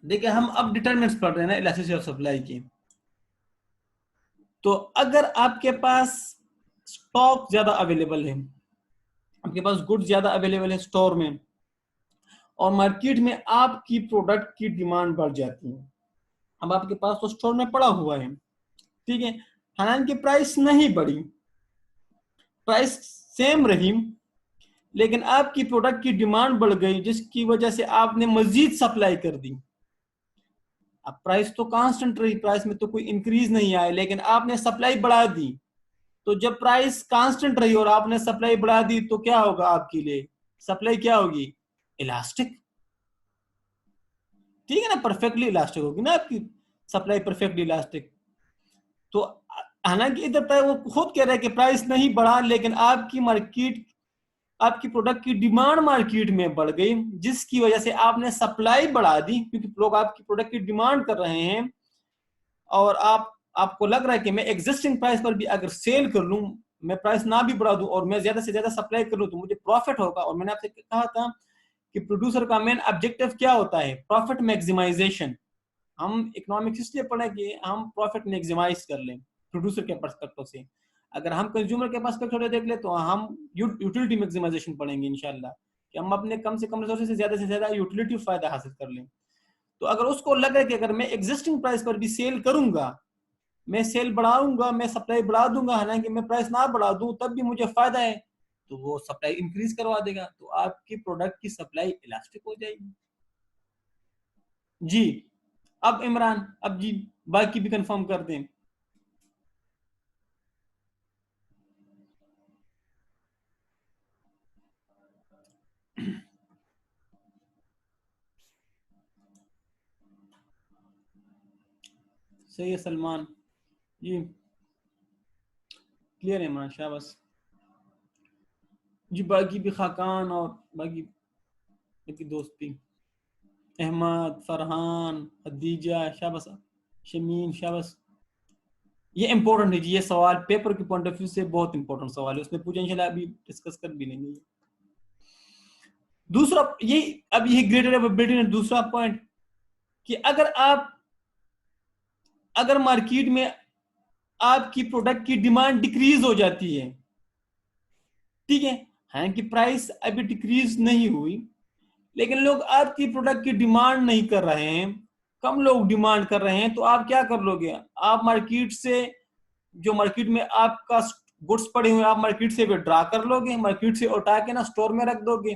देखिए हम अब डिटरमिनेंट्स पढ़ रहे हैं ना इलास्टिसिटी ऑफ सप्लाई की। तो अगर आपके पास स्टॉक ज्यादा अवेलेबल है, आपके पास गुड्स ज्यादा अवेलेबल है स्टोर में, और मार्केट में आपकी प्रोडक्ट की डिमांड बढ़ जाती है। अब आपके पास तो स्टोर में पड़ा हुआ है, ठीक है, हालांकि प्राइस नहीं बढ़ी, प्राइस सेम रही, लेकिन आपकी प्रोडक्ट की डिमांड बढ़ गई जिसकी वजह से आपने मजीद सप्लाई कर दी। अब प्राइस तो कांस्टेंट रही, प्राइस में तो कोई इंक्रीज नहीं आया, लेकिन आपने सप्लाई बढ़ा दी। तो जब प्राइस कांस्टेंट रही और आपने सप्लाई बढ़ा दी तो क्या होगा आपके लिए? सप्लाई क्या होगी? इलास्टिक, ठीक है ना, परफेक्टली इलास्टिक होगी ना आपकी सप्लाई, परफेक्टली इलास्टिक। तो हालांकि इधर वो खुद कह रहा है कि प्राइस नहीं बढ़ा, लेकिन आपकी मार्केट, आपकी प्रोडक्ट की डिमांड मार्केट में बढ़ गई जिसकी वजह से आपने सप्लाई बढ़ा दी, क्योंकि लोग आपकी प्रोडक्ट की डिमांड कर रहे हैं। और आपको लग रहा है कि मैं एग्जिस्टिंग प्राइस पर भी अगर सेल कर लूं, मैं प्राइस ना भी बढ़ा दूं और मैं ज्यादा से ज्यादा सप्लाई कर लूं तो मुझे प्रॉफिट होगा। और मैंने आपसे कहा था कि प्रोड्यूसर का मेन ऑब्जेक्टिव क्या होता है? Profit maximisation. हम इकोनॉमिक्स इसलिए पढ़े कि हम प्रॉफिट मैक्सिमाइज कर लें प्रोड्यूसर के पर्सपेक्टिव से। अगर हम कंज्यूमर के पर्सपेक्टिव से देख ले तो हम यूटिलिटी मैक्सिमाइजेशन पढ़ेंगे इंशाल्लाह, कि हम अपने कम से कम रिसोर्सेज से ज्यादा यूटिलिटी फायदा हासिल कर लें। तो अगर उसको लगे कि अगर मैं एग्जिस्टिंग प्राइस पर भी सेल करूंगा, मैं सेल बढ़ाऊंगा, मैं सप्लाई बढ़ा दूंगा, हालांकि मैं प्राइस ना बढ़ा दूं तब भी मुझे फायदा है, तो वो सप्लाई इंक्रीज करवा देगा, तो आपकी प्रोडक्ट की सप्लाई इलास्टिक हो जाएगी। जी अब इमरान, अब जी बाकी भी कंफर्म कर दें। सही है सलमान जी, क्लियर है इमरान, शाबाश जी। बाकी भी खाकान और बाकी बाकी दोस्त भी, अहमद, फरहान, खदीजा, शाबाश, शमीन, शाबाश। ये इंपॉर्टेंट है जी, ये सवाल पेपर के पॉइंट ऑफ व्यू से बहुत इंपॉर्टेंट सवाल है, उसने पूछा, इंशाल्लाह अभी डिस्कस कर भी लेंगे। दूसरा ये, अब ये ग्रेटर एबिलिटी में दूसरा पॉइंट, कि अगर मार्केट में आपकी प्रोडक्ट की डिमांड डिक्रीज हो जाती है, ठीक है, हालांकि प्राइस अभी डिक्रीज नहीं हुई, लेकिन लोग आपकी प्रोडक्ट की डिमांड नहीं कर रहे हैं, कम लोग डिमांड कर रहे हैं, तो आप क्या कर लोगे? आप मार्केट से, जो मार्केट में आपका गुड्स पड़े हुए आप मार्केट से विड्रॉ कर लोगे, मार्केट से उठा के ना स्टोर में रख दोगे,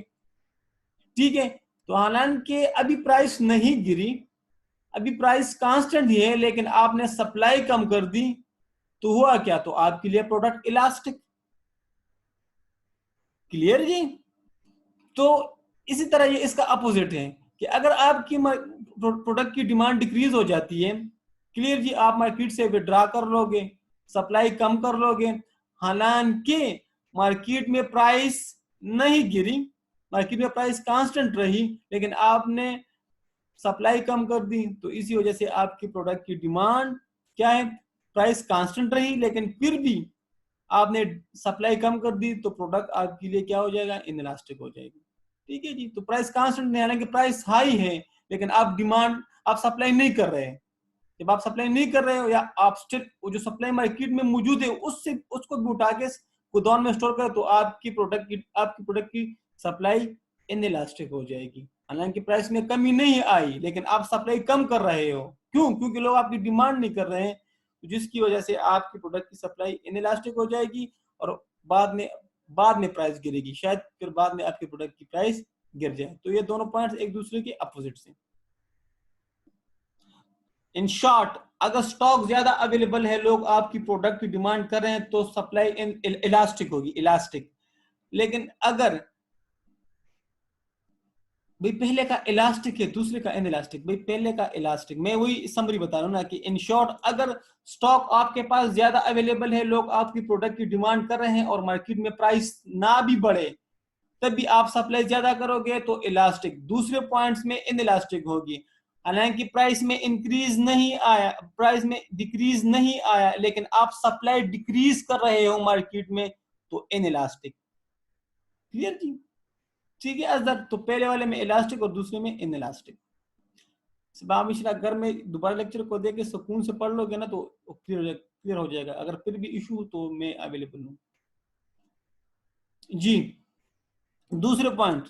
ठीक है। तो हालांकि अभी प्राइस नहीं गिरी, अभी प्राइस कांस्टेंट ही है, लेकिन आपने सप्लाई कम कर दी, तो हुआ क्या? तो आपके लिए प्रोडक्ट इलास्टिक। क्लियर जी? तो इसी तरह ये इसका अपोजिट है कि अगर आपकी प्रोडक्ट की डिमांड डिक्रीज हो जाती है, क्लियर जी, आप मार्केट से विड्रॉ कर लोगे, सप्लाई कम कर लोगे, हालांकि मार्केट में प्राइस नहीं गिरी, मार्केट में प्राइस कांस्टेंट रही, लेकिन आपने सप्लाई कम कर दी, तो इसी वजह से आपकी प्रोडक्ट की डिमांड क्या है? प्राइस कांस्टेंट रही, लेकिन फिर भी आपने सप्लाई कम कर दी, तो प्रोडक्ट आपके लिए क्या हो जाएगा? इनइलास्टिक हो जाएगी। ठीक है जी, तो प्राइस कांस्टेंट नहीं, हालांकि प्राइस हाई है, लेकिन आप सप्लाई नहीं कर रहे हैं। जब आप सप्लाई नहीं कर रहे हो, या आप स्टिल जो सप्लाई मार्केट में मौजूद है उसको भी उठा के गोदाम में स्टोर करें, तो आपकी प्रोडक्ट की सप्लाई इनइलास्टिक हो जाएगी। हालांकि प्राइस में कमी नहीं आई, लेकिन आप सप्लाई कम कर रहे हो, क्यों? क्योंकि लोग आपकी डिमांड नहीं कर रहे हैं, जिसकी वजह से आपकी प्रोडक्ट की सप्लाई इनइलास्टिक हो जाएगी, और बाद में प्राइस गिरेगी, शायद फिर बाद में आपके प्रोडक्ट की प्राइस गिर जाए। तो ये दोनों पॉइंट्स एक दूसरे के अपोजिट से। इन शॉर्ट, अगर स्टॉक ज्यादा अवेलेबल है, लोग आपकी प्रोडक्ट की डिमांड कर रहे हैं, तो सप्लाई इलास्टिक होगी, इलास्टिक। लेकिन अगर भाई पहले का इलास्टिक है, दूसरे का इनइलास्टिक, भाई पहले का इलास्टिक, मैं वही समरी बता रहा हूं ना, कि इन शॉर्ट अगर स्टॉक आपके पास ज्यादा अवेलेबल है, लोग आपकी प्रोडक्ट की डिमांड कर रहे हैं, और मार्केट में प्राइस ना भी बढ़े, तब भी आप सप्लाई ज्यादा करोगे, तो इलास्टिक। दूसरे पॉइंट्स में इनइलास्टिक होगी, हालांकि प्राइस में इंक्रीज नहीं आया, प्राइस में डिक्रीज नहीं आया, लेकिन आप सप्लाई डिक्रीज कर रहे हो मार्केट में, तो इनइलास्टिक। क्लियर जी? ठीक है अजहर, तो पहले वाले में इलास्टिक और दूसरे में इनइलास्टिक। आप इस घर में दोबारा लेक्चर को देके सुकून से पढ़ लोगे ना तो क्लियर हो जाएगा। अगर फिर भी इशू तो मैं अवेलेबल हूँ। जी, दूसरे पॉइंट,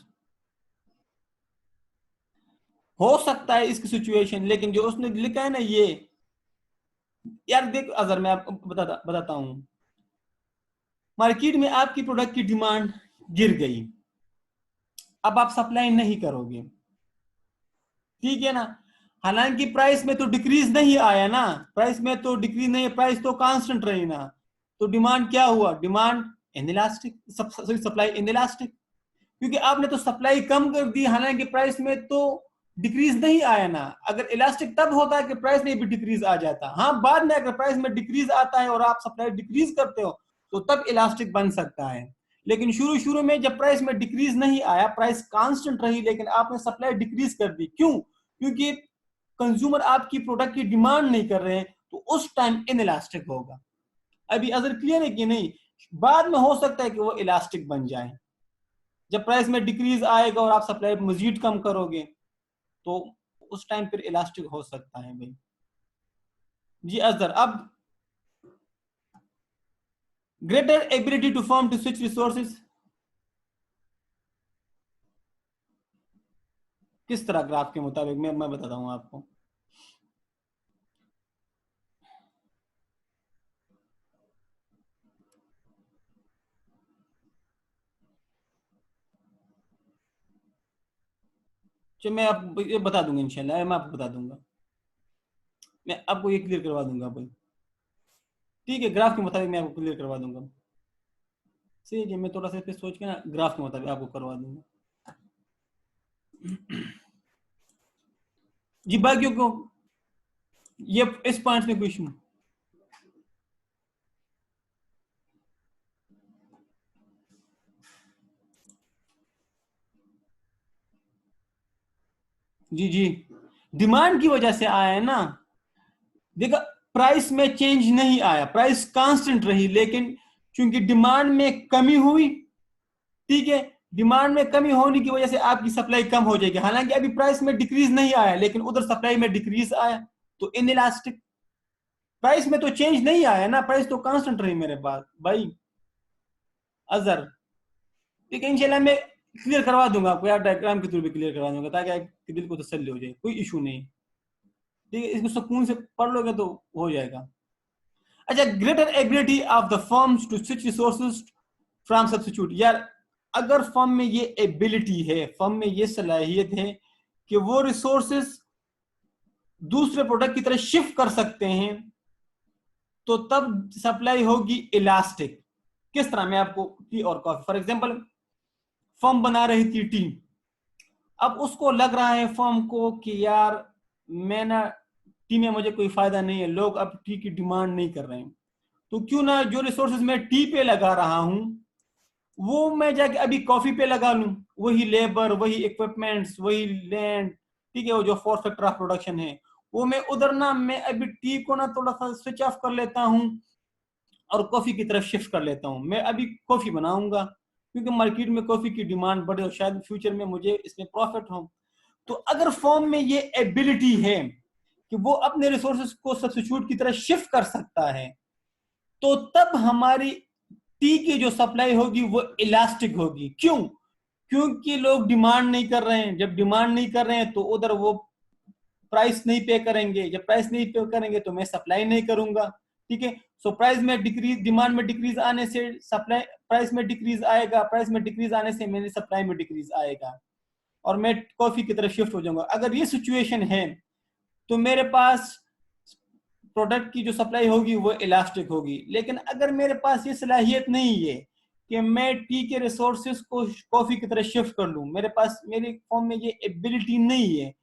हो सकता है इसकी सिचुएशन, लेकिन जो उसने लिखा है ना ये, यार देख अगर मैं आपको बताता हूं, मार्केट में आपकी प्रोडक्ट की डिमांड गिर गई, अब आप सप्लाई नहीं करोगे, ठीक है ना। हालांकि प्राइस में तो डिक्रीज नहीं आया ना, प्राइस में तो डिक्रीज नहीं, प्राइस तो कांस्टेंट रही ना, तो डिमांड क्या हुआ, डिमांड इनइलास्टिक, सप्लाई इनइलास्टिक, क्योंकि आपने तो सप्लाई कम कर दी, हालांकि प्राइस में तो डिक्रीज नहीं आया ना। अगर इलास्टिक तब होता है कि प्राइस में भी डिक्रीज आ जाता, हाँ बाद में अगर प्राइस में डिक्रीज आता है और आप सप्लाई डिक्रीज करते हो तो तब इलास्टिक बन सकता है। लेकिन शुरू शुरू में जब प्राइस में डिक्रीज नहीं आया, प्राइस कांस्टेंट रही, लेकिन आपने सप्लाई डिक्रीज कर दी, क्यों, क्योंकि कंज्यूमर आपकी प्रोडक्ट की डिमांड नहीं कर रहे हैं, तो उस टाइम इनइलास्टिक होगा। अभी अगर क्लियर है कि नहीं, बाद में हो सकता है कि वो इलास्टिक बन जाए, जब प्राइस में डिक्रीज आएगा और आप सप्लाई मजीद कम करोगे तो उस टाइम फिर इलास्टिक हो सकता है भाई। जी अजहर, अब greater ability to form to switch resources, किस तरह ग्राफ के मुताबिक, मैं बताता हूं आपको। चलो मैं आप ये बता दूंगा इंशाल्लाह, मैं आपको बता दूंगा, मैं आपको ये क्लियर करवा दूंगा भाई, ठीक है, ग्राफ के मुताबिक मैं आपको क्लियर करवा दूंगा। सही है, मैं थोड़ा सा इस पे सोच के ना ग्राफ के मुताबिक आपको करवा दूंगा। जी बाकियों को ये इस पॉइंट में कोई इशू, जी जी, डिमांड की वजह से आया है ना। देखो प्राइस में चेंज नहीं आया, प्राइस कांस्टेंट रही, लेकिन चूंकि डिमांड में कमी हुई, ठीक है, डिमांड में कमी होने की वजह से आपकी सप्लाई कम हो जाएगी। हालांकि अभी प्राइस में डिक्रीज नहीं आया, लेकिन उधर सप्लाई में डिक्रीज आया, तो इनइलास्टिक। प्राइस में तो चेंज नहीं आया ना, प्राइस तो कांस्टेंट रही मेरे पास भाई अजहर, ठीक है। इंशाल्लाह मैं क्लियर करवा दूंगा आपको यार, डायग्राम के थ्रू भी क्लियर करवा दूंगा, ताकि आपके दिल को तसल्ली हो जाए, कोई इशू नहीं, ठीक है, इसको सुकून से पढ़ लोगे तो हो जाएगा। अच्छा, greater ability of the firms to switch resources from substitute, यार अगर फर्म में ये एबिलिटी है, फर्म में ये सलाहियत है कि वो रिसोर्सेज दूसरे प्रोडक्ट की तरह शिफ्ट कर सकते हैं, तो तब सप्लाई होगी इलास्टिक। किस तरह, मैं आपको टी और कॉफी, फॉर एग्जांपल फर्म बना रही थी टी, अब उसको लग रहा है फर्म को कि यार मैं ना टी में मुझे कोई फायदा नहीं है, लोग अब टी की डिमांड नहीं कर रहे हैं, तो क्यों ना जो रिसोर्सेज मैं टी पे लगा रहा हूं वो मैं जाके अभी कॉफी पे लगा लूं, वही लेबर, वही इक्विपमेंट्स, वही लैंड, ठीक है, वो जो फोर्थ फैक्टर ऑफ प्रोडक्शन है, वो मैं उधर ना, मैं अभी टी को ना थोड़ा सा स्विच ऑफ कर लेता हूं और कॉफी की तरफ शिफ्ट कर लेता हूं, मैं अभी कॉफी बनाऊंगा क्योंकि मार्केट में कॉफी की डिमांड बढ़े और शायद फ्यूचर में मुझे इसमें प्रॉफिट हो। तो अगर फर्म में ये एबिलिटी है कि वो अपने रिसोर्सेज को सब्स्टिट्यूट की तरह शिफ्ट कर सकता है, तो तब हमारी टी की जो सप्लाई होगी वो इलास्टिक होगी। क्यों, क्योंकि लोग डिमांड नहीं कर रहे हैं, जब डिमांड नहीं कर रहे हैं तो उधर वो प्राइस नहीं पे करेंगे, जब प्राइस नहीं पे करेंगे तो मैं सप्लाई नहीं करूंगा, ठीक है। सो प्राइस में डिक्रीज, डिमांड में डिक्रीज आने से सप्लाई, प्राइस में डिक्रीज आएगा, प्राइस में डिक्रीज आने से मेरी सप्लाई में डिक्रीज आएगा और मैं कॉफी की तरफ शिफ्ट हो जाऊंगा। अगर ये सिचुएशन है तो मेरे पास प्रोडक्ट की जो सप्लाई होगी वो इलास्टिक होगी। लेकिन अगर मेरे पास ये सलाहियत नहीं है कि मैं टी के रिसोर्सेज को कॉफी की तरह शिफ्ट कर लूं, मेरे पास, मेरे फॉर्म में ये एबिलिटी नहीं है,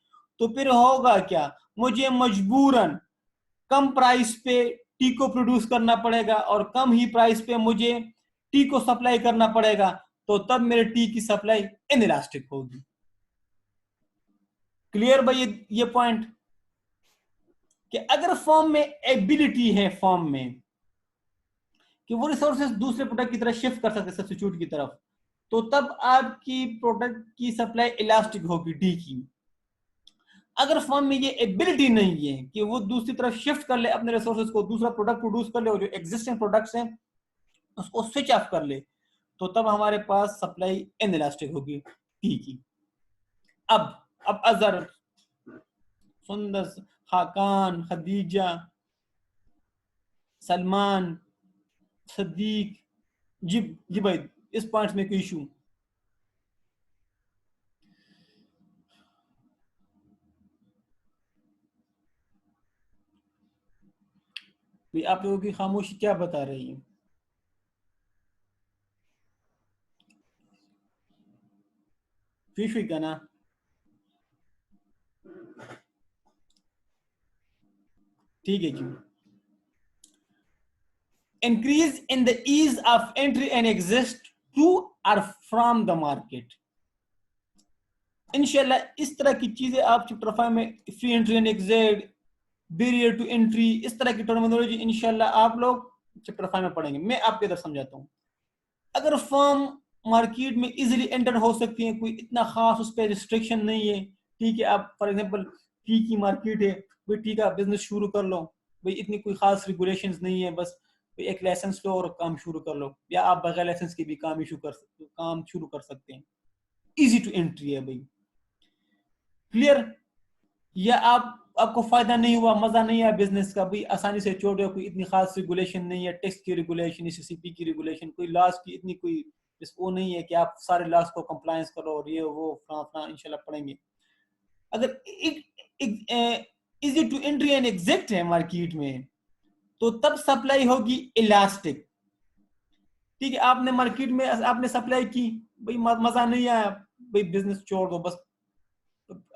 तो फिर होगा क्या, मुझे मजबूरन कम प्राइस पे टी को प्रोड्यूस करना पड़ेगा और कम ही प्राइस पे मुझे टी को सप्लाई करना पड़ेगा, तो तब मेरे टी की सप्लाई इनइलास्टिक होगी। क्लियर भाई ये पॉइंट, कि अगर फॉर्म में एबिलिटी है, फॉर्म में कि वो रिसोर्सेज दूसरे प्रोडक्ट की तरफ शिफ्ट कर सकते सब्स्टिट्यूट की तरफ, तो तब आपकी प्रोडक्ट की सप्लाई इलास्टिक होगी डी की। अगर फर्म में ये एबिलिटी नहीं है कि वो दूसरी तरफ शिफ्ट कर ले अपने रिसोर्सेज को, दूसरा प्रोडक्ट प्रोड्यूस कर ले और जो एग्जिस्टिंग प्रोडक्ट्स हैं उसको स्विच ऑफ कर ले, तो तब हमारे पास सप्लाई इनइलास्टिक होगी टी की। अब अजहर, सुंदर, हाकान, खदीजा, सलमान, सदीक, जी भाई, इस पॉइंट में कोई इशू? आप लोगों की खामोशी क्या बता रही है? फिश हुई का ना? ठीक है जी। Increase in the ease of entry and exist to और फ्रॉम द मार्केट। इंशाल्लाह इस तरह की चीजें आप चैप्टर 5 में, free entry and exit, barrier to entry, इस तरह की टर्मिनोलॉजी इंशाल्लाह आप लोग चैप्टर 5 में पढ़ेंगे। मैं आपके इधर समझाता हूँ। अगर फर्म मार्केट में इजीली एंटर हो सकती है, कोई इतना खास उस पर रिस्ट्रिक्शन नहीं है, ठीक है, आप फॉर एग्जांपल टी की मार्केट है, भाई टी का बिजनेस शुरू कर लो, भाई इतनी कोई खास रेगुलेशंस नहीं है, बस एक लाइसेंस लो और काम शुरू कर लो, या आप बगैर लाइसेंस के भी काम शुरू कर सकते हैं। इजी टू एंट्री है भाई, क्लियर? या आपको फायदा नहीं हुआ, मजा नहीं आया बिजनेस का, भाई आसानी से छोड़ दो, कोई इतनी खास रेगुलेशन नहीं है, टैक्स की रेगुलेशन, सीसीपी की रेगुलेशन, कोई लॉस की इतनी कोई वो नहीं है कि आप सारे लॉस को कंप्लायंस करो और ये वो फलाना इंशाल्लाह पढ़ेंगे। अगर easy to entry and exit है मार्केट में, तो तब सप्लाई होगी इलास्टिक। ठीक है, आपने मार्केट में आपने सप्लाई की, भाई मजा नहीं आया, भाई बिजनेस छोड़ दो, बस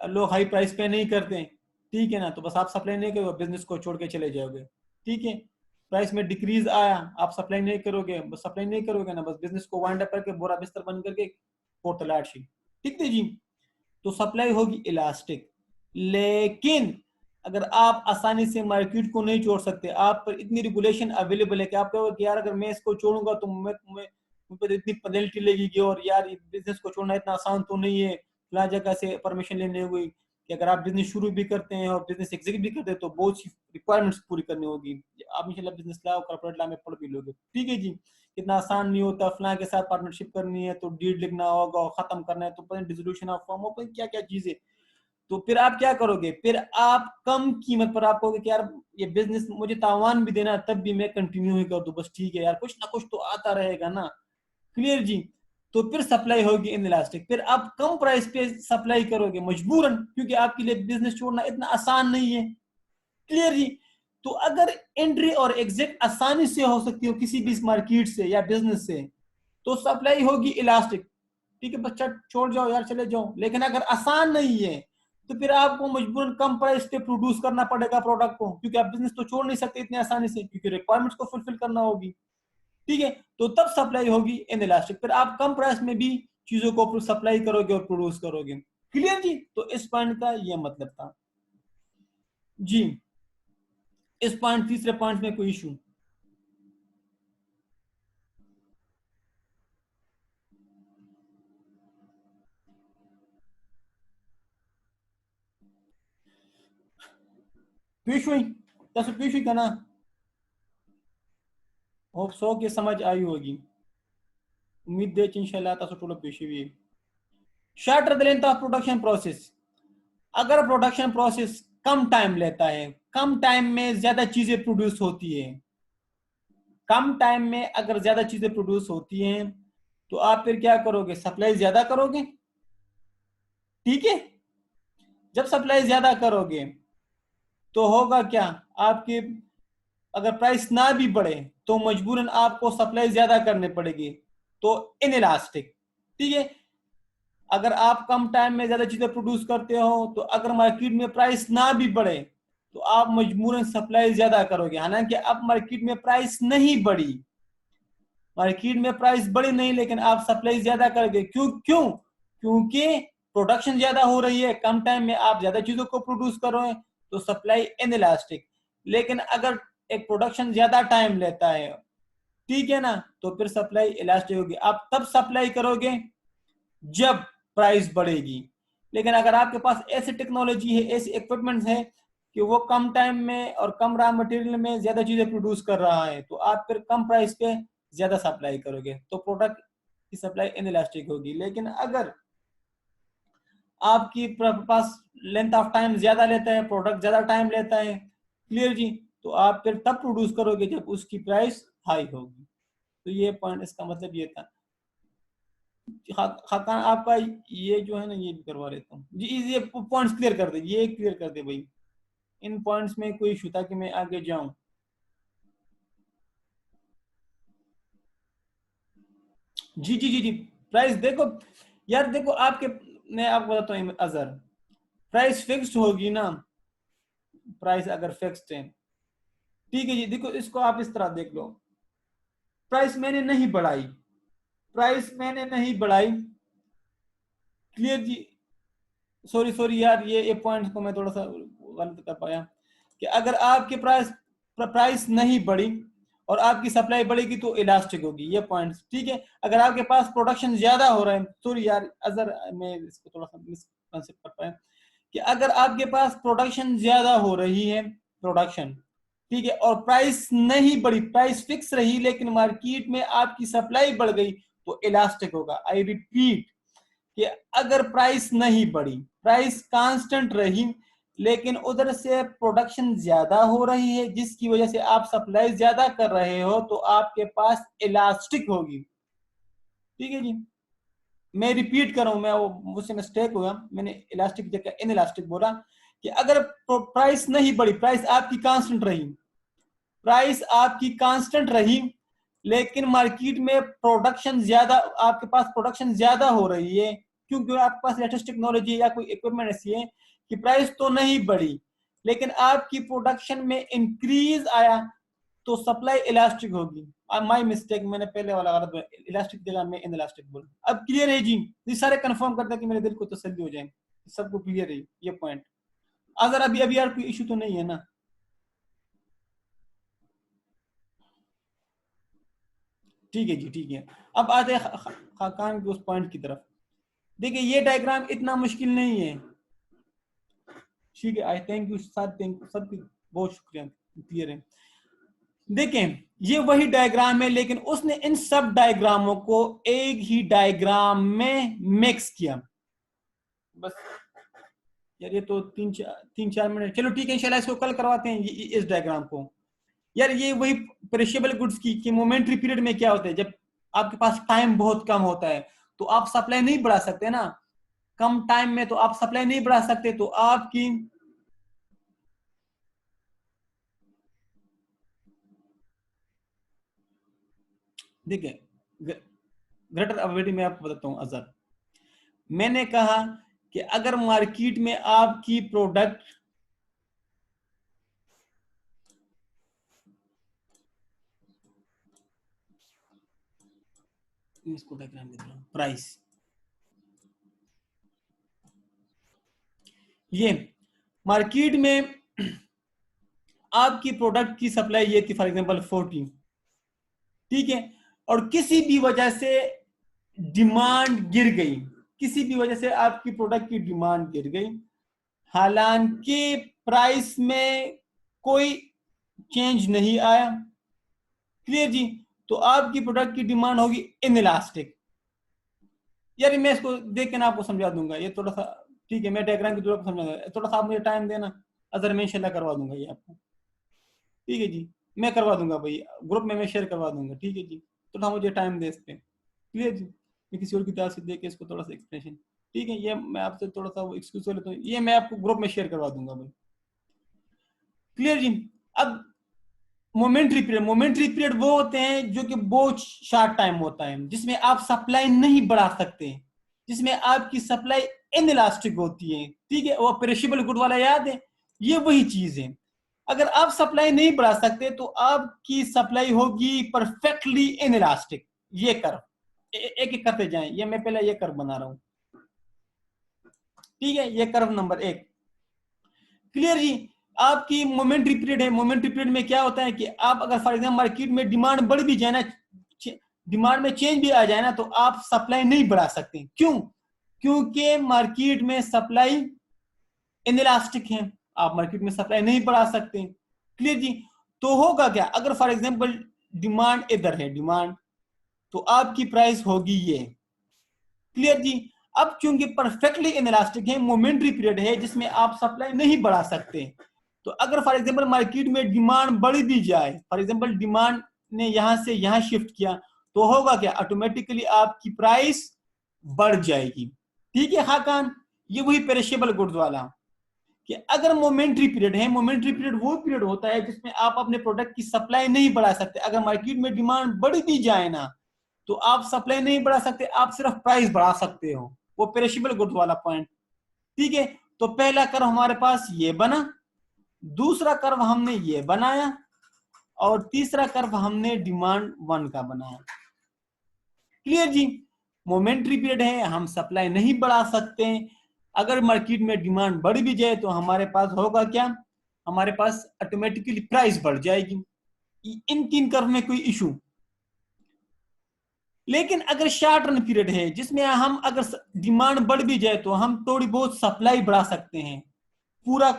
लोग हाई प्राइस पे नहीं करते, ठीक है ना, तो बस आप सप्लाई नहीं करोगे, बिजनेस को छोड़ के चले जाओगे। ठीक है, प्राइस में डिक्रीज आया, आप सप्लाई नहीं करोगे, बस सप्लाई नहीं करोगे ना, बस बिजनेस को वाइंड अप करके बोरा बिस्तर बंद करके कोर्ट तलाट शी। ठीक है जी, तो सप्लाई होगी इलास्टिक। लेकिन अगर आप आसानी से मार्केट को नहीं छोड़ सकते, आप पर इतनी रेगुलेशन अवेलेबल है कि आप कहोगे कि यार अगर मैं इसको छोड़ूंगा तो मैं मुझ पर इतनी पेनल्टी लगेगी, और यार बिजनेस को छोड़ना इतना आसान तो नहीं है, फला जगह से परमिशन लेने हुई, कि अगर आप बिजनेस शुरू भी करते हैं और बिजनेस एग्जीक्यूट भी करते हैं तो बहुत सी रिक्वायरमेंट्स पूरी करनी होगी। आप इंशाल्लाह बिजनेस लॉ, कॉर्पोरेट लॉ में पढ़ भी लोगे। ठीक है जी, इतना आसान नहीं होता, फला के साथ पार्टनरशिप करनी है तो डीड लिखना होगा, खत्म करना है तो डिसोल्यूशन ऑफ फर्म हो, क्या क्या चीजें। तो फिर आप क्या करोगे, फिर आप कम कीमत पर आप कहोगे कि यार ये बिजनेस मुझे तावान भी देना तब भी मैं कंटिन्यू ही कर दूं, बस ठीक है यार, कुछ ना कुछ तो आता रहेगा ना। क्लियर जी? तो फिर सप्लाई होगी इन इलास्टिक, फिर आप कम प्राइस पे सप्लाई करोगे मजबूरन, क्योंकि आपके लिए बिजनेस छोड़ना इतना आसान नहीं है। क्लियर जी? तो अगर एंट्री और एग्जिट आसानी से हो सकती हो किसी भी मार्केट से या बिजनेस से, तो सप्लाई होगी इलास्टिक। ठीक है, बच्चा छोड़ जाओ यार, चले जाओ। लेकिन अगर आसान नहीं है तो फिर आपको मजबूरन कम प्राइस पे प्रोड्यूस करना पड़ेगा प्रोडक्ट को, क्योंकि आप बिजनेस तो छोड़ नहीं सकते इतनी आसानी से, क्योंकि रिक्वायरमेंट्स को फुलफिल करना होगी। ठीक है, तो तब सप्लाई होगी इन इलास्टिक, फिर आप कम प्राइस में भी चीजों को सप्लाई करोगे और प्रोड्यूस करोगे। क्लियर जी? तो इस पॉइंट का यह मतलब था जी। इस पॉइंट, तीसरे पॉइंट में कोई इशू? पीछ हुई तस पीछ हुई का ना? होप सो की समझ आई होगी, उम्मीद दे इंशाल्लाह तस थोड़ा पीछे भी। Shorter the length of production process. अगर प्रोडक्शन प्रोसेस कम टाइम लेता है, कम टाइम में ज्यादा चीजें प्रोड्यूस होती है, कम टाइम में अगर ज्यादा चीजें प्रोड्यूस होती हैं, तो आप फिर क्या करोगे, सप्लाई ज्यादा करोगे। ठीक है, जब सप्लाई ज्यादा करोगे तो होगा क्या, आपके अगर प्राइस ना भी बढ़े तो मजबूरन आपको सप्लाई ज्यादा करनी पड़ेगी, तो इनइलास्टिक। ठीक है, अगर आप कम टाइम में ज्यादा चीजें प्रोड्यूस करते हो, तो अगर मार्केट में प्राइस ना भी बढ़े तो आप मजबूरन सप्लाई ज्यादा करोगे। हालांकि अब मार्केट में प्राइस नहीं बढ़ी, मार्केट में प्राइस बढ़ी नहीं, लेकिन आप सप्लाई ज्यादा करोगे। क्यों क्यों? क्योंकि प्रोडक्शन ज्यादा हो रही है, कम टाइम में आप ज्यादा चीजों को प्रोड्यूस कर रहे हैं, तो सप्लाई इनइलास्टिक। लेकिन अगर एक प्रोडक्शन ज्यादा टाइम लेता है, ठीक है ना, तो फिर सप्लाई इलास्टिक होगी। आप तब सप्लाई करोगे जब प्राइस बढ़ेगी। लेकिन अगर आपके पास ऐसी टेक्नोलॉजी है, ऐसे इक्विपमेंट्स है कि वो कम टाइम में और कम रॉ मटेरियल में ज्यादा चीजें प्रोड्यूस कर रहा है, तो आप फिर कम प्राइस पे ज्यादा सप्लाई करोगे, तो प्रोडक्ट की सप्लाई इनइलास्टिक होगी। लेकिन अगर आपकी पास लेंथ ऑफ टाइम ज्यादा लेता है, प्रोडक्ट ज्यादा टाइम लेता है, क्लियर जी, तो आप फिर तब प्रोड्यूस करोगे जब उसकी प्राइस हाई होगी। तो ये पॉइंट, इसका मतलब ये था। खाकान आपका ये जो है ना, ये भी करवा लेता हूँ जी, ये पॉइंट्स क्लियर कर दे, ये क्लियर कर दे भाई। इन पॉइंट्स में कोई इशू था कि मैं आगे जाऊं? जी जी जी जी। प्राइस देखो यार, देखो आपके, मैं आपको बताता हूँ अजहर, प्राइस फिक्स्ड होगी ना, प्राइस अगर फिक्स्ड है, ठीक है जी, देखो इसको आप इस तरह देख लो, प्राइस मैंने नहीं बढ़ाई, प्राइस मैंने नहीं बढ़ाई, क्लियर जी। सॉरी सॉरी यार, ये पॉइंट को मैं थोड़ा सा गलत कर पाया, कि अगर आपके प्राइस प्राइस नहीं बढ़ी और आपकी सप्लाई बढ़ेगी तो इलास्टिक होगी, ये पॉइंट्स ठीक है। अगर आपके पास प्रोडक्शन ज्यादा हो रहा है, सॉरी यार अजर, मैं इसको थोड़ा सा मिसकंसेप्ट कर पाया, कि अगर आपके पास प्रोडक्शन ज्यादा हो रही है, प्रोडक्शन ठीक है, और प्राइस नहीं बढ़ी, प्राइस फिक्स रही, लेकिन मार्केट में आपकी सप्लाई बढ़ गई, तो इलास्टिक होगा। आई रिपीट कि अगर प्राइस नहीं बढ़ी, प्राइस कांस्टेंट रही, लेकिन उधर से प्रोडक्शन ज्यादा हो रही है जिसकी वजह से आप सप्लाई ज्यादा कर रहे हो, तो आपके पास इलास्टिक होगी, ठीक है जी। मैं रिपीट कर रहा हूं, मैं वो मुझसे मिस्टेक हुआ, मैंने इलास्टिक जगह इन इलास्टिक बोला, कि अगर प्राइस नहीं बढ़ी, प्राइस आपकी कांस्टेंट रही, प्राइस आपकी कांस्टेंट रही, लेकिन मार्केट में प्रोडक्शन ज्यादा, आपके पास प्रोडक्शन ज्यादा हो रही है, क्योंकि आपके पास लेटेस्ट टेक्नोलॉजी या कोई इक्विपमेंट ऐसी है कि प्राइस तो नहीं बढ़ी, लेकिन आपकी प्रोडक्शन में इंक्रीज आया, तो सप्लाई इलास्टिक होगी। माय मिस्टेक, मैंने पहले वाला गलत बोला, इलास्टिक जगह में इन इलास्टिक बोला। अब क्लियर है जी? ये सारे कंफर्म करते हैं कि मेरे दिल को तसल्ली हो जाए, सबको क्लियर है ये पॉइंट। अगर अभी अभी यार कोई इशू तो नहीं है ना? ठीक है जी, ठीक है। अब आते हैं खाकान के उस पॉइंट की तरफ। देखिए ये डायग्राम इतना मुश्किल नहीं है, ठीक है। आई थैंक यू सर, थैंक सबकी बहुत शुक्रिया, क्लियर है। देखें ये वही डायग्राम है, लेकिन उसने इन सब डायग्रामों को एक ही डायग्राम में मिक्स किया। बस यार ये तो तीन चार मिनट, चलो ठीक है, इंशाल्लाह इसको कल करवाते हैं इस डायग्राम को। यार ये वही पेरिशेबल गुड्स की मोमेंट्री पीरियड में क्या होता है, जब आपके पास टाइम बहुत कम होता है तो आप सप्लाई नहीं बढ़ा सकते ना, कम टाइम में तो आप सप्लाई नहीं बढ़ा सकते, तो आपकी देखिए ग्रेटर अवेलेबिलिटी में आपको बताता हूं अजहर, मैंने कहा कि अगर मार्केट में आपकी प्रोडक्ट, इसको डायग्राम लिख रहा हूं, प्राइस, ये मार्केट में आपकी प्रोडक्ट की सप्लाई ये थी फॉर एग्जांपल 40, ठीक है, और किसी भी वजह से डिमांड गिर गई, किसी भी वजह से आपकी प्रोडक्ट की डिमांड गिर गई, हालांकि प्राइस में कोई चेंज नहीं आया, क्लियर जी, तो आपकी प्रोडक्ट की डिमांड होगी इनइलास्टिक। यार मैं इसको देख के ना आपको समझा दूंगा, ये थोड़ा सा ठीक है, मैं डायग्राम की जरूरत समझा दूंगा, थोड़ा सा आप मुझे टाइम देना, अदर मैं इंशाल्लाह करवा दूंगा ये आपको, ठीक है जी, मैं करवा दूंगा भाई, ग्रुप में मैं शेयर करवा दूंगा, ठीक है जी, थोड़ा मुझे टाइम दे इस पे, क्लियर जी। मैं किसी और की तरफ से देख के इसको थोड़ा सा एक्सप्लेनेशन, ठीक है, ये मैं आपसे थोड़ा सा एक्सक्यूज लेता हूँ, ये मैं आपको ग्रुप में शेयर करवा दूंगा भाई, क्लियर जी। अब मोमेंट्री पीरियड वो होते हैं जो कि बहुत शॉर्ट टाइम होता है, जिसमें आप सप्लाई नहीं बढ़ा सकते, जिसमें आपकी सप्लाई इनइलास्टिक होती है, ठीक है, वो पेरिशेबल गुड वाला याद है, ये वही चीज है। अगर आप सप्लाई नहीं बढ़ा सकते तो आपकी सप्लाई होगी परफेक्टली इनइलास्टिक। ये कर्व एक एक करते जाएं, ये मैं पहले ये कर्व बना रहा हूं, ठीक है, ये कर्व नंबर 1, क्लियर जी। आपकी मोमेंट्री पीरियड है, मोमेंट्री पीरियड में क्या होता है कि आप अगर फॉर एग्जाम्पल मार्केट में डिमांड बढ़ भी जाए ना, डिमांड में चेंज भी आ जाए ना, तो आप सप्लाई नहीं बढ़ा सकते, क्यों? क्योंकि मार्केट में सप्लाई इनइलास्टिक है, आप मार्केट में सप्लाई नहीं बढ़ा सकते। क्लियर जी। तो होगा क्या, अगर फॉर एग्जांपल डिमांड इधर है, डिमांड, तो आपकी प्राइस होगी ये। क्लियर जी। अब चूंकि परफेक्टली इनइलास्टिक है, मोमेंट्री पीरियड है जिसमें आप सप्लाई नहीं बढ़ा सकते, तो अगर फॉर एग्जांपल मार्केट में डिमांड बढ़ भी जाए, फॉर एग्जांपल डिमांड ने यहां से यहां शिफ्ट किया, तो होगा क्या, ऑटोमेटिकली आपकी प्राइस बढ़ जाएगी। ठीक है खाकान, ये वही पेरिशेबल गुड्स वाला कि अगर मोमेंट्री पीरियड है, मोमेंट्री पीरियड वो पीरियड होता है जिसमें आप अपने प्रोडक्ट की सप्लाई नहीं बढ़ा सकते। अगर मार्केट में डिमांड बढ़ भी जाए ना, तो आप सप्लाई नहीं बढ़ा सकते, आप सिर्फ प्राइस बढ़ा सकते हो, वो पेरिशेबल गुड्स वाला पॉइंट। ठीक है, तो पहला कर्व हमारे पास ये बना, दूसरा कर्व हमने ये बनाया, और तीसरा कर्व हमने डिमांड 1 का बनाया। क्लियर जी। मोमेंट्री पीरियड है, हम सप्लाई नहीं बढ़ा सकते। अगर मार्केट में डिमांड बढ़ भी जाए तो हमारे पास होगा क्या, हमारे पास ऑटोमेटिकली प्राइस बढ़ जाएगी। इन 3 कर्व में कोई इशू। लेकिन अगर शॉर्ट रन पीरियड है जिसमें हम अगर डिमांड बढ़ भी जाए तो हम थोड़ी बहुत सप्लाई बढ़ा सकते हैं, पूरा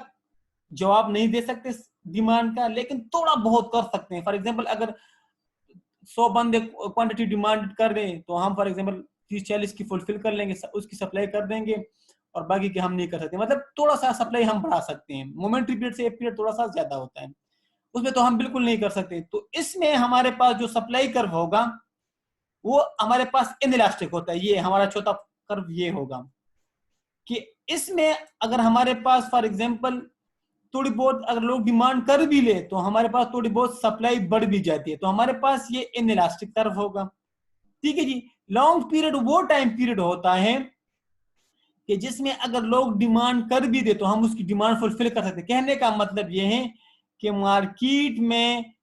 जवाब नहीं दे सकते डिमांड का, लेकिन थोड़ा बहुत कर सकते हैं। फॉर एग्जांपल अगर 100 बंदे क्वांटिटी डिमांड कर रहे हैं, तो हम फॉर एग्जांपल 30-40 की फुलफिल कर लेंगे, उसकी सप्लाई कर देंगे, और बाकी के हम नहीं कर सकते। मतलब थोड़ा सा सप्लाई हम बढ़ा सकते हैं, मोमेंट्री पीरियड से एक पीरियड थोड़ा सा ज्यादा होता है, उसमें तो हम बिल्कुल नहीं कर सकते। तो इसमें हमारे पास जो सप्लाई कर्व होगा वो हमारे पास इनइलास्टिक होता है। ये हमारा चौथा कर्व ये होगा कि इसमें अगर हमारे पास फॉर एग्जांपल थोड़ी बहुत अगर लोग डिमांड कर भी ले, तो हमारे पास थोड़ी बहुत सप्लाई बढ़ भी जाती है, तो हमारे पास ये इनइलास्टिक कर्व होगा। ठीक है जी। लॉन्ग पीरियड वो टाइम पीरियड होता है कि जिसमें अगर लोग डिमांड कर भी दे तो हम उसकी डिमांड फुलफिल कर सकते। कहने का मतलब ये है कि मार्केट में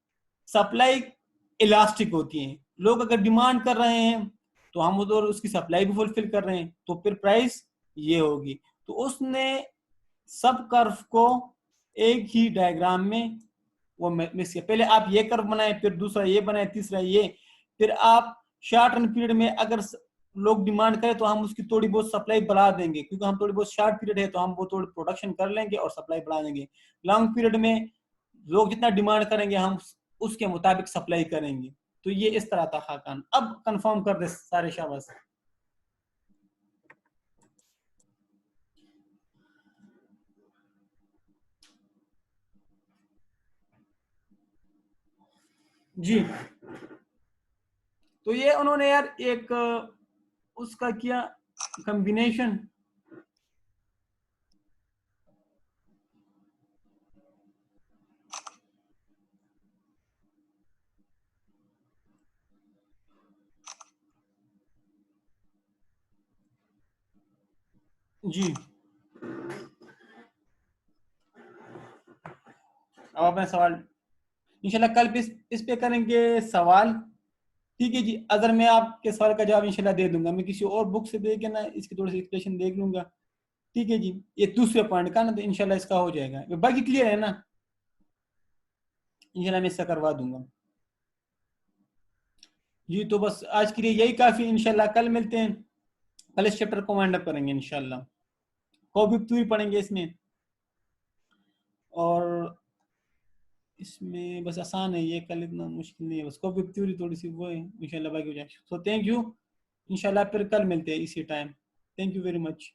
सप्लाई इलास्टिक होती है, लोग अगर डिमांड कर रहे हैं तो हम उधर उसकी सप्लाई भी फुलफिल कर रहे हैं, तो फिर प्राइस ये होगी। तो उसने सब कर्व को एक ही डायग्राम में वो मिक्स किया। पहले आप ये कर्व बनाए, फिर दूसरा ये बनाए, तीसरा ये, फिर आप शॉर्ट रन पीरियड में अगर लोग डिमांड करें तो हम उसकी थोड़ी बहुत सप्लाई बढ़ा देंगे, क्योंकि हम थोड़ी बहुत शॉर्ट पीरियड है तो हम वो थोड़ी प्रोडक्शन कर लेंगे और सप्लाई बढ़ा देंगे। लॉन्ग पीरियड में लोग जितना डिमांड करेंगे हम उसके मुताबिक सप्लाई करेंगे। तो ये इस तरह था खाकान। अब कंफर्म कर दे सारे शाबाश। जी, तो ये उन्होंने यार एक उसका किया कॉम्बिनेशन। जी, अब अपना सवाल इंशाल्लाह कल इस पे करेंगे सवाल। ठीक है जी। अगर मैं आपके सवाल का जवाब इंशाल्लाह दे दूंगा, मैं किसी और बुक से देख के ना इसकी थोड़ी सी एक्सप्लेनेशन देख लूंगा। ठीक है जी। ये दूसरे पॉइंट का ना, तो इंशाल्लाह इसका हो जाएगा। बाकी क्लियर है ना, इंशाल्लाह मैं इसका करवा दूंगा। जी, तो बस आज के लिए यही काफी। इंशाल्लाह कल मिलते हैं, कल इस चैप्टर को वाइंड अप करेंगे इंशाल्लाह। कॉपी पूरी पढ़ेंगे इसमें, और इसमें बस आसान है ये, कल इतना मुश्किल नहीं है, बस कॉपी थ्योरी थोड़ी सी वो है। इंशाल्लाह बाकी हो जाए। सो थैंक यू, इंशाल्लाह फिर कल मिलते हैं इसी time. Thank you very much.